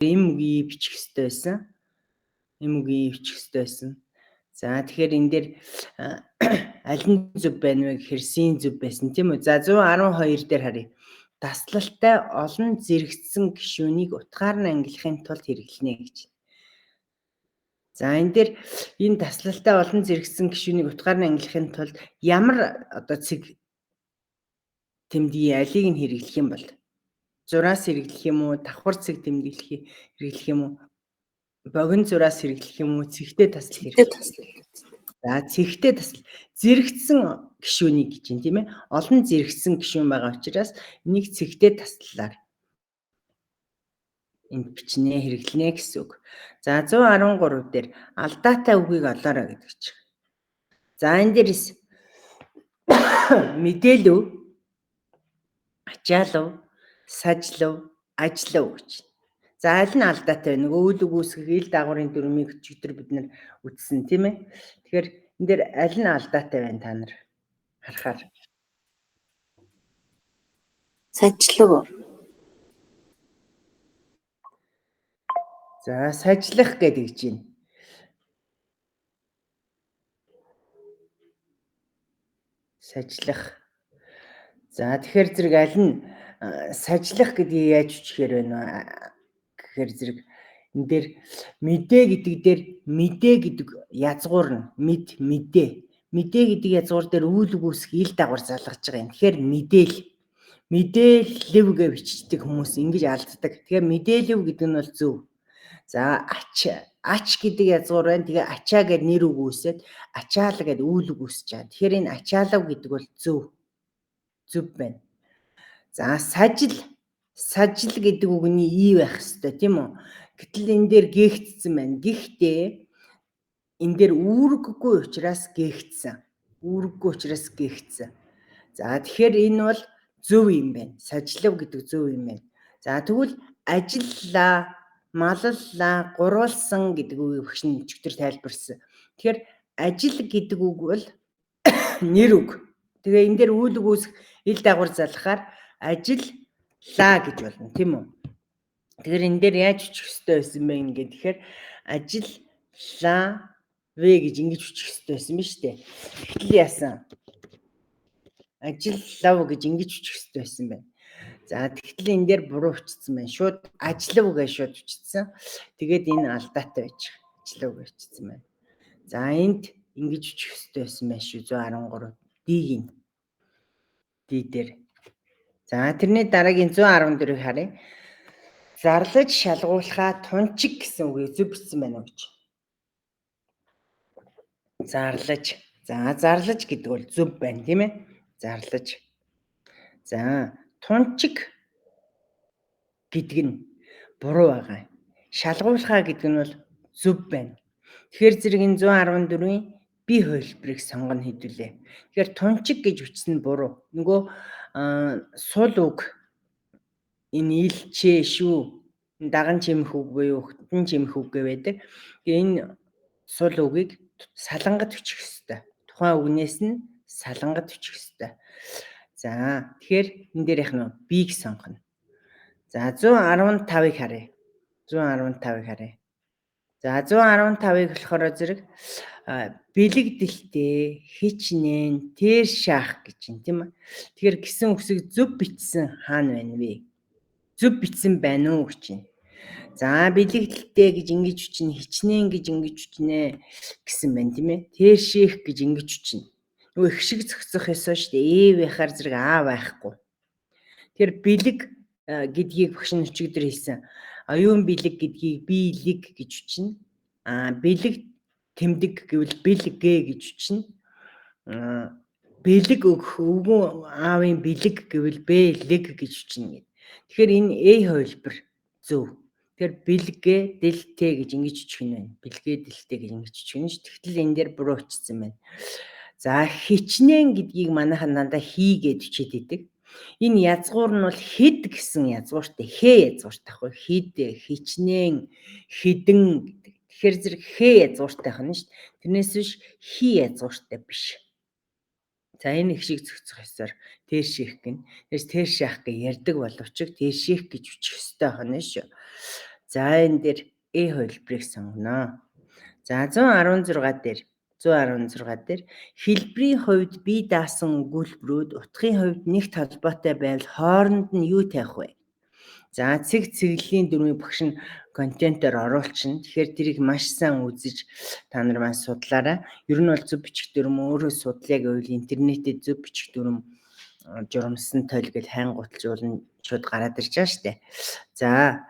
Ийм үгийг бичих ёстой байсан. Ийм үгийг бичих ёстой байсан. За тэгэхээр энэ дээр аль нь зөв байна вэ гэхээр C зөв байсан тийм үү? За 112 дээр харъя. Таслалтай олон зэрэгцсэн гишүүнийг утгаар нь ангилахын тулд хэрэглэнэ гэж. За энэ дээр энэ таслалтай олон зэрэгцсэн гишүүнийг утгаар нь ангилахын тулд ямар одоо цэг тэмдгийн алийг нь хэрэглэх юм бол зураас хэрэглэх юм уу, давхар цэг хэрэглэх юм уу, богино зураас хэрэглэх юм уу, цэгтэй таслах хэрэглэх. За цэгтэй тасал зэрэгцсэн гишүүнийг гэж юм тийм ээ. Олон зэрэгцсэн гишүүн байгаа учраас энийг цэгтэй таслалаар энд бичнэ, хэрэглэнэ гэсэн үг. За 113 дээр алдаатай үгийг олоорой гэдэг чинь. За энэ дээрс мэдээлв, ачаалав, сажлав, ажиллав гэж. За аль нь алдаатай вэ? Нөгөө үйл үгүйсгэх ил дагаврын дүрмийг өчигдөр бид нар үзсэн тийм ээ. Тэгэхээр энэ дээр аль нь алдаатай байна та нар харахаар? Сажлав. За сажлах гэдэг гэж байна. Сажлах. За тэгэхээр зэрэг аль нь сажлах гэдгийг яаж үчгээр байна вэ? Гэхээр зэрэг энэ дээр мэдээ гэдэг дээр мэдээ гэдэг язгуур нь мэдээ. Мэдээ гэдэг язгуур дээр үйл үгүйсэх ил дагавар залгаж байгаа юм. Тэгэхээр мэдээлэв гэж бичдэг хүмүүс ингэж алддаг. Тэгэхээр мэдээлэв гэдэг нь бол зөв. За ач гэдэг язгуур байна. Тэгээ ачаа гэдэг нэр үгүйсээд ачаал гэдэг үйл үгүйсэж байгаа. Тэгэхээр энэ ачаалав гэдэг бол зөв байна. За сажил гэдэг үгний и байх хэвээр тийм үү? Гэтэл энэ дээр гээгдсэн байна. Гэхдээ энэ дээр үүрэггүй учраас гээгдсэн. За тэгэхээр энэ бол зөв юм байна. Сажлав гэдэг зөв юм байна. За тэгвэл ажиллаа, маллаа, гурвалсан гэдэг үгийг багш нь өчигдөр тайлбарсан. Тэгэхээр ажил гэдэг үг бол нэр үг. Тэгээ энэ дээр үйл үгүйсэх ил дагавар залхахаар ажиллаа гэж болно тийм үү? Тэгэхээр энэ дээр яаж үчих ёстой байсан бэ ингээд тэгэхээр ажиллаа вэ гэж ингэж үчих ёстой байсан биз дээ. Тэгтэл яасан? Ажиллав гэж ингэж үчих ёстой байсан байна. За тэгтэл энэ дээр буруу үчсэн байна. Шууд ажиллав гэж шууд үчсэн. Тэгээд энэ алдаатай байж байгаа. Ажиллав гэж үчсэн байна. За энд ингэж үчих ёстой байсан байна шүү. 113 D-ийн D дээр. За тэрний дараагийн 114-ийг харъя. Зарлаж шалгуулахаа тунчиг гэсэн үгийг зөв бичсэн байна уу гэж. Зарлаж. За зарлаж гэдэг бол зөв байна тийм ээ. Зарлаж. За тунчиг гэдэг нь буруу байгаа. Шалгуулахаа гэдэг нь бол зөв байна. Тэгэхээр зэрэг энэ 114-ийн бие хувилбарыг сонгоно хэдүүлээ. Тэгэхээр тунчиг гэж бичсэн нь буруу. Нөгөө сул үг энэ илчээ шүү. Даган чимэх үг буюу хтэн чимэх үг гэдэг. Энэ сул үгийг салангад бичих ёстой. Тухайн үгнээс нь салангад бичих ёстой. За тэгэхээр энэ дээр яг нь бийг сонгоно. За 115-ыг харъя. 115-ыг харъя. За 115-ыг болохоор зэрэг бэлэгдэлтэй, хичнээн, тэр шаах гэж юм тийм үү. Тэгэхээр гисэн үгсийг зөв бичсэн хаана байна вэ? Зөв бичсэн байна уу гэж байна. За бэлэгдэлтэй гэж ингэж үчнэ, хичнээн гэж ингэж үчнэ гэсэн байна тийм ээ. Тэр ших гэж ингэж үчнэ. Нөгөө их шиг зохицох ёсоо шүү дээ. Байхаар зэрэг байхгүй. Тэгэхээр бэлэг гэдгийг багш нь өчигдөр хэлсэн. Оюун бэлэг гэдгийг биелэг гэж үчнэ. Бэлэг тэмдэг гэвэл бэлгэ гэж үчнэ. Бэлэг өгөх өвгөн аавын бэлэг гэвэл бэлэг гэж үчнэ. Тэгэхээр энэ хувилбар зөв. Тэгэхээр бэлгээ дэлтэй гэж ингэж үчих нь байна. Бэлгээ дэлтэй гэж ингэж үчих нь ш. Тэгтэл энэ дээр буруу бичсэн байна. За хичнээн гэдгийг манайхан дандаа хийгээд бичээд идэг. Энэ язгуур нь бол хэд гэсэн язгууртай хэ язгууртай хгүй хэд хичнээн хэдэн гэдэг. Тэгэхээр зэрэг хэ язгууртай хань ш. Тэрнээс биш хи язгууртай биш. За энэ их шиг зохицох ёсоор тэр ших гин. Тэрс тэр шах гэж ярьдаг боловч тэр ших гэж үчих ёстой хань ш. За энэ дээр Э хувилбарыг сонгоно. За 116 дээр хэлбэрийн хувьд бие даасан өгүүлбэрүүд утгын хувьд нэгт холбоотой байвал хооронд нь юу тавих вэ? За цэглэлийн дөрвийн багш нь контентоор оруулчихна. Тэгэхээр тэрийг маш сайн үзэж та нар маань судлаарай. Ер нь бол зөв бичих дүрм өөрөө судлаа гэвэл интернетэд зөв бичих дүрм журамсан тойл гэж хайнгууталжуулна шууд гараад ирж байгаа штэ. За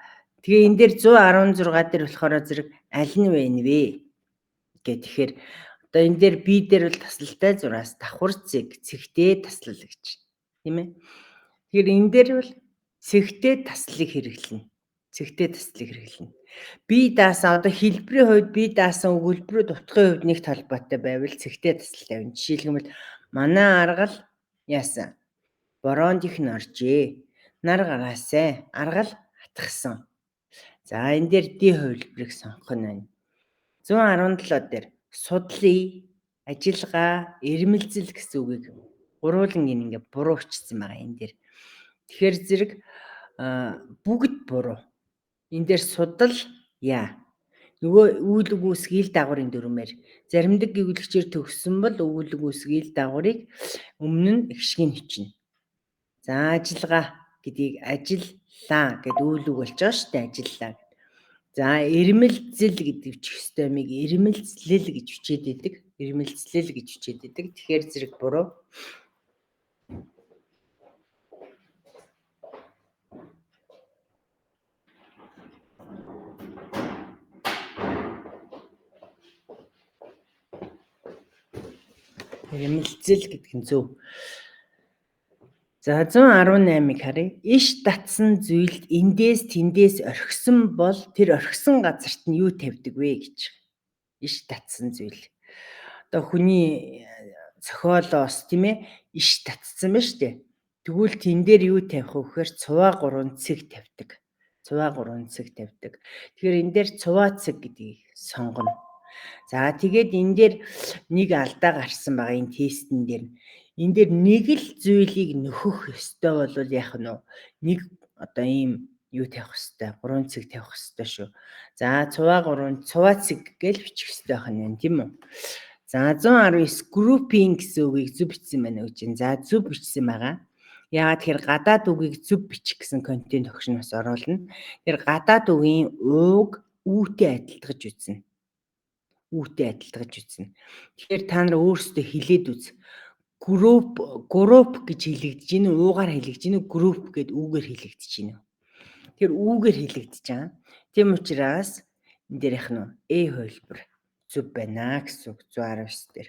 тэгээ энэ дээр 116 дээр болохоор зэрэг аль нь вэ нвэ гэхээр одоо энэ дээр би дээр бол таслалтай зураас давхар цэгтэй таслал гэж тийм ээ. Тэгэхээр энэ дээр бол цэгтэй таслыг хэрэглэнэ. Би даасан одоо хэлбэрийн хувьд би даасан өгүүлбэрүүд утгын хувьд нэгт холбоотой байвал цэгтэй таслал тавина. Жишээлбэл манай аргал яасан? Бороонд их норжээ. Нар гараасай. Аргал хатгсан. За энэ дээр ди хувилбарыг сонгох нь байна. 117 дээр судлаа, ажиллагаа, ирмэлзэл гэсэн үгийг гурвуулан ингээ буруу бичсэн байгаа энэ дээр. Тэгэхээр зэрэг бүгд буруу. Энэ дээр судал яа. Нөгөө үйл үгүйсгийл дагаврын дүрмээр заримдаг гэвлэгчээр төгссөн бол үйл үгүйсгийл дагаврыг өмнө нь ихшгийг хичнэ. За ажиллагаа гэдгийг ажиллаа гэд үйл үг болж байгаа шүү дээ. Ажиллаа. За ирмэлзэл гэдэг бичих ёстоймыг ирмэлзлэл гэж бичээд идэг. Тэгэхээр зэрэг буруу. Ирмэлзэл гэдэг нь зөв. За 118-ыг харъя. Иш татсан зүйлд эндээс тэндээс орхисон бол тэр орхисон газарт нь юу тавьдаг вэ гэж. Иш татсан зүйл. Одоо хүний зохиолоос тийм ээ иш татсан ба штэ. Тэгвэл тэн дээр юу тавих вэ гэхээр цуваа 3 цэг тавьдаг. Тэгэхээр энэ дээр цуваа цэг гэдгийг сонгоно. За тэгээд энэ дээр нэг алдаа гарсан байгаа энэ тестэн дээр. Энэ дээр нэг л зүйлийг нөхөх ёстой бол яах нь вэ? Нэг одоо ийм юу тавих ёстой? 3 цэг тавих ёстой шүү. За цуваа 3 цуваа цэг гэж бичих ёстой байх нь тийм үү? За 119 grouping гэсэн үгийг зөв бичсэн байна гэж байна. За зөв бичсэн байгаа. Яагаад тэгэхээр гадаад үгийг зөв бичих гэсэн контент огш нь бас оруулна. Тэр гадаад үгийн ууг үүтэй адилтгаж үзнэ. Тэгэхээр та нар өөрсдөө хэлээд үз. Group гэж хэлэгдэж гинэ, уугаар хэлэгдэж гинэ, group гэд үүгээр хэлэгдэж гинэ. Тэгэхээр үүгээр хэлэгдэж байгаа. Тийм учраас энэ дээр яах нь вэ? Хувилбар зөв байна гэсэн үг 119 дээр.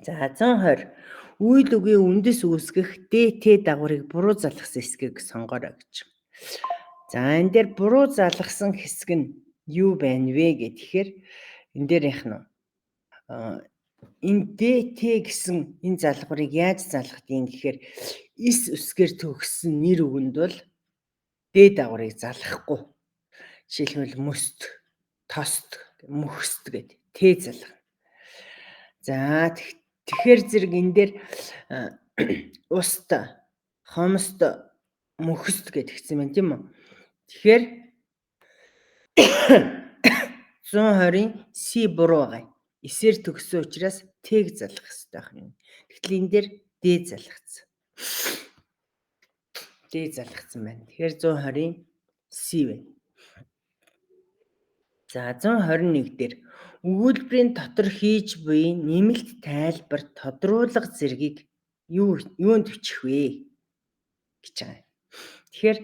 За 120 үйл үгийн үндэс үүсгэх ДТ дагаврыг буруу залгасан хэсгийг сонгоорой гэж. За энэ дээр буруу залгасан хэсэг нь юу байна вэ гэхээр энэ дээр яах нь энэ ДТ гэсэн энэ залгаврыг яаж залгадгийг гэхээр эс үсгээр төгссөн нэр үгэнд бол Д дагаврыг залгахгүй. Жишээлбэл мөст, тост, мөхсд гэд Т залгана. За тэгэхээр зэрэг энэ дээр уст, хомст, мөхсд гэд хэлсэн байна тийм үү? Тэгэхээр 120-ын С буруу байгаа. Эсээр төгссөн учраас Т-г залгах хэрэгтэй байх юм. Тэгтэл энэ дээр Д залгацсан байна. Тэгэхээр 120-ын С байна. За 121 дээр өгүүлбэрийн дотор хийж буй нэмэлт тайлбар тодруулга зэргийг юунд бичих вэ гэж байгаа. Тэгэхээр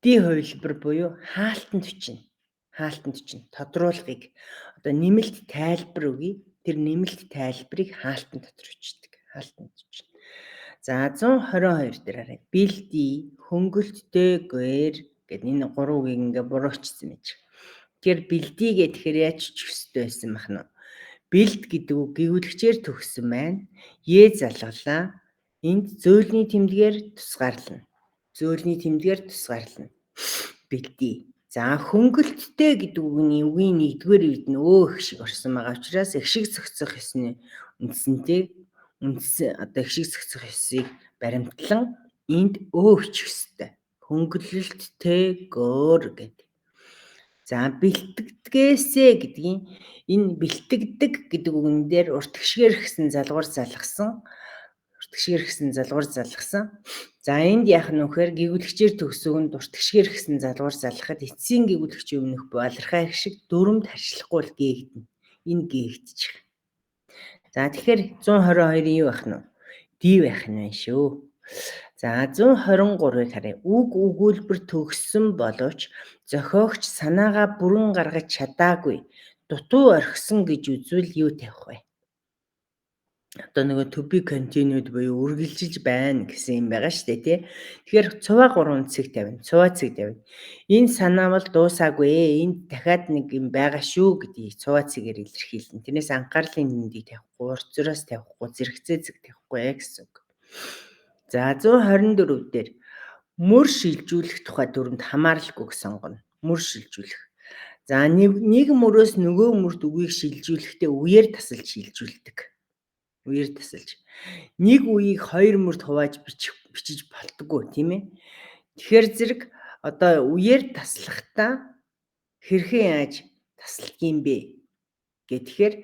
Д хувилбар буюу хаалтанд бичнэ. Тодруулгыг одоо нэмэлт тайлбар өгье. Тэр нэмэлт тайлбарыг хаалтан дотор бичдэг. За 122 дээр харъя. Бэлдий, хөнгөлттэйгээр гэдэг энэ 3 үгийг ингээ буруучсан байж. Тэгэхээр бэлдий гэхээр яаж бичих ёстой байсан бах нь. Бэлд гэдэг үг гэвлэгчээр төгссөн байна. Е залгалаа. Энд зөөлний тэмдгээр тусгаарлана. Бэлдий. За хөнгөлттэй гэдэг үгийн нэгдүгээр үед нь өө их шиг орсон байгаа учраас их шиг зохицох ёсны одоо их шиг зохицох ёсыг баримтлан энд өө бичих ёстой. Хөнгөлөлттэйгээр гэдэг. За бэлтгэдгээсээ гэдгийн энэ бэлтгэдэг гэдэг үгэн дээр уртгшгээр гэсэн залгуур залгасан. За энд яах нь вэхээр гэгүүлэгчээр төгсөгөнд уртгшгээр гэсэн залгуур залгахад эцсийн гэгүүлэгчийн өмнөх балархай их шиг дүрмд харьцлахгүй л гээгдэнэ. Энэ гээгдчих. За тэгэхээр 122-ын юу байх нь вэ? Д байх нь байна шүү. За 123-ыг харъя. Үг өгүүлбэр төгссөн боловч зохиогч санаагаа бүрэн гаргаж чадаагүй дутуу орхисон гэж үзвэл юу тавих вэ? Одоо нөгөө to be continued буюу үргэлжилж байна гэсэн юм байгаа шүү дээ, тий. Тэгэхээр цуваа 3 цэг тавина. Цуваа цэг тавина. Энэ санаа бол дуусаагүй. Энд дахиад нэг юм байгаа шүү гэдгийг цуваа цэгээр илэрхийлнэ. Тэрнээс анхаарлын нэмдийг тавихгүй, урьдчураас тавихгүй, зэрэгцээ цэг тавихгүй гэсэн үг. За 124 дээр мөр шилжүүлэх тухай дүрмд хамааралгүйг сонгоно. Мөр шилжүүлэх. За нэг мөрөөс нөгөө мөрт үгийг шилжүүлэхдээ үеэр тасалж шилжүүлдэг. Үеэр тасалж. Нэг үеийг хоёр мөрт хувааж бичиж болтгоо, тийм ээ. Тэгэхээр зэрэг одоо үеэр таслахдаа хэрхэн яаж тасалдгийм бэ гэхээр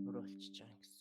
Буруу болчихж байгаа юм гэсэн.